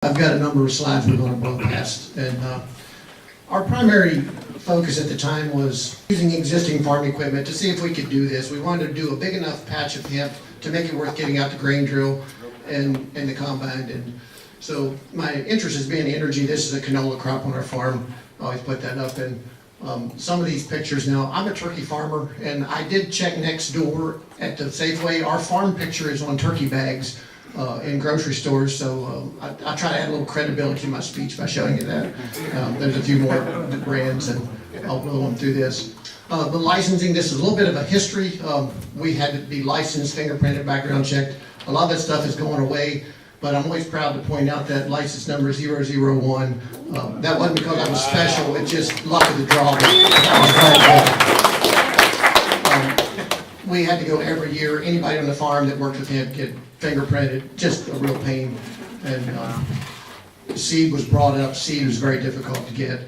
I've got a number of slides we're going to blow past, and our primary focus at the time was using existing farm equipment to see if we could do this. We wanted to do a big enough patch of hemp to make it worth getting out the grain drill and the combine. And so my interest has been energy. This is a canola crop on our farm. I always put that up. And some of these pictures now, I'm a turkey farmer, and I did check next door at the Safeway. Our farm picture is on turkey bags in grocery stores, so I try to add a little credibility to my speech by showing you that. There's a few more brands, and I'll blow them through this. The licensing, this is a little bit of a history. We had to be licensed, fingerprinted, background checked. A lot of that stuff is going away, but I'm always proud to point out that license number 001. That wasn't because I was special, it's just luck of the draw. We had to go every year. Anybody on the farm that worked with him get fingerprinted, just a real pain. And seed was brought up. Seed was very difficult to get.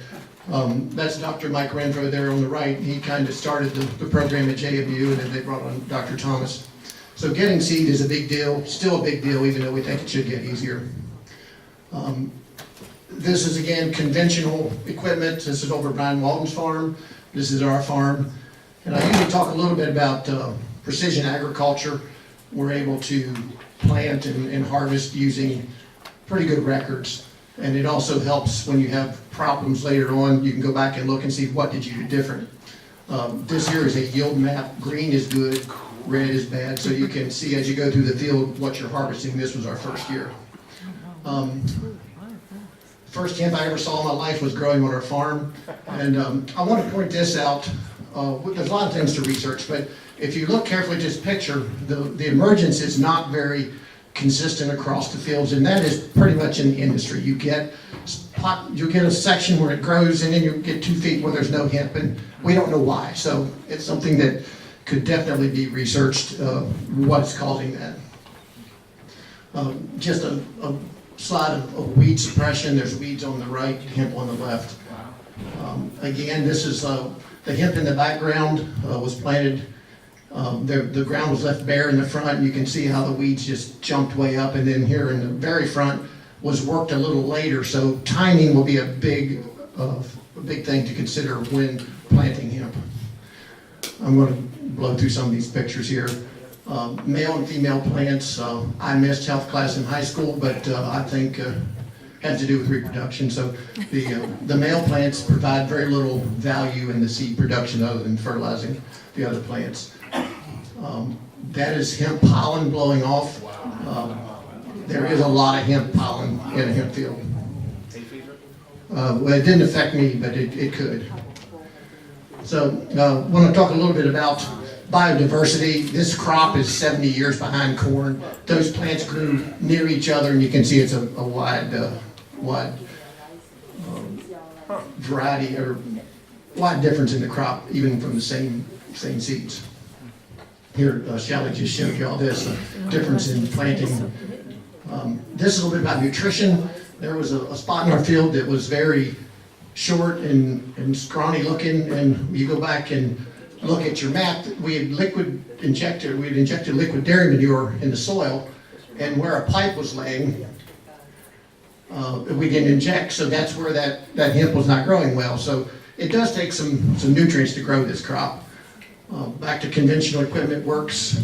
That's Dr. Mike Renfro there on the right. He kind of started the program at JMU, and then they brought on Dr. Thomas. So getting seed is a big deal, still a big deal, even though we think it should get easier. This is, again, conventional equipment. This is over Brian Walton's farm. This is our farm. And I usually talk a little bit about precision agriculture. We're able to plant and harvest using pretty good records. And it also helps when you have problems later on. You can go back and look and see what did you do different. This here is a yield map. Green is good, red is bad. So you can see as you go through the field what you're harvesting. This was our first year. First hemp I ever saw in my life was growing on our farm. And I want to point this out. There's a lot of things to research, but if you look carefully at this picture, the emergence is not very consistent across the fields, and that is pretty much in the industry. You get a section where it grows, and then you get 2 feet where there's no hemp, and we don't know why. So it's something that could definitely be researched, what's causing that. Just a slide of weed suppression. There's weeds on the right, hemp on the left. Again, this is the hemp in the background was planted. The ground was left bare in the front, and you can see how the weeds just jumped way up. And then here in the very front was worked a little later. So timing will be a big thing to consider when planting hemp. I'm going to blow through some of these pictures here. Male and female plants. I missed health class in high school, but I think had to do with reproduction. So the male plants provide very little value in the seed production other than fertilizing the other plants. That is hemp pollen blowing off. There is a lot of hemp pollen in a hemp field. Well, it didn't affect me, but it could. So I want to talk a little bit about biodiversity. This crop is 70 years behind corn. Those plants grew near each other, and you can see it's a wide variety or wide difference in the crop, even from the same seeds. Here, Shelley just showed you all this difference in planting. This is a little bit about nutrition. There was a spot in our field that was very short and scrawny looking, and you go back and look at your map. We had injected liquid dairy manure in the soil, and where a pipe was laying, we didn't inject, so that's where that hemp was not growing well. So it does take some nutrients to grow this crop. Back to conventional equipment works.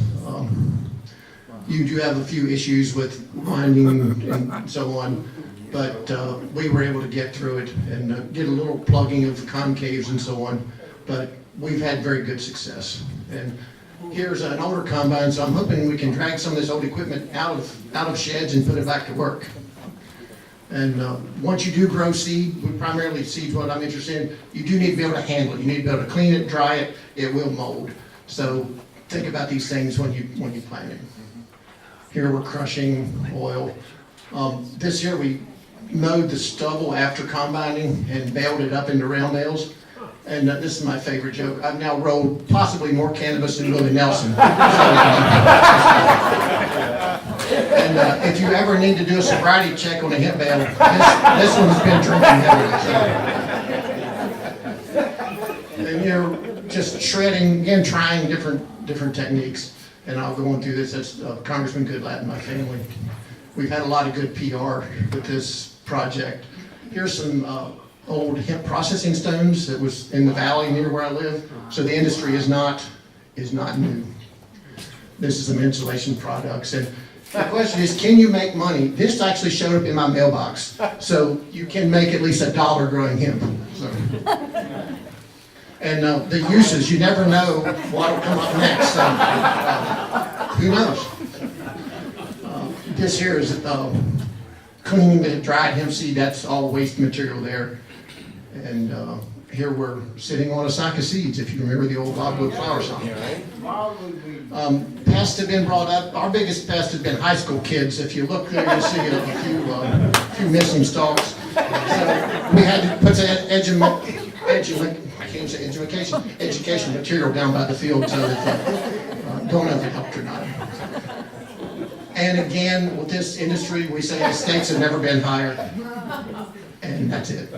You do have a few issues with winding and so on, but we were able to get through it and get a little plugging of the concaves and so on, but we've had very good success. And here's an older combine, so I'm hoping we can drag some of this old equipment out of sheds and put it back to work. And once you do grow seed, primarily seed's what I'm interested in, you do need to be able to handle it. You need to be able to clean it, dry it, it will mold. So think about these things when you plant it. Here we're crushing oil. This year we mowed the stubble after combining and baled it up into round bales. And this is my favorite joke. I've now rolled possibly more cannabis than Willie Nelson. And if you ever need to do a sobriety check on a hemp bale, this one's been drinking heavily. So. And you're just shredding, again, trying different techniques. And I'll go on through this. That's Congressman Goodlatte in my family. we've had a lot of good PR with this project. Here's some old hemp processing stones that was in the valley near where I live. So the industry is not new. This is some insulation products. And my question is, can you make money? This actually showed up in my mailbox. So you can make at least $1 growing hemp. So. And the uses, you never know what will come up next. So, who knows? This here is cleaning the dried hemp seed. That's all waste material there. And here we're sitting on a sack of seeds, if you remember the old logwood flower song. Pests have been brought up. Our biggest pest has been high school kids. If you look there, you'll see a few missing stalks. So we had to put the education material down by the field so that don't know if it helped or not. And again, with this industry, we say the stakes have never been higher. And that's it.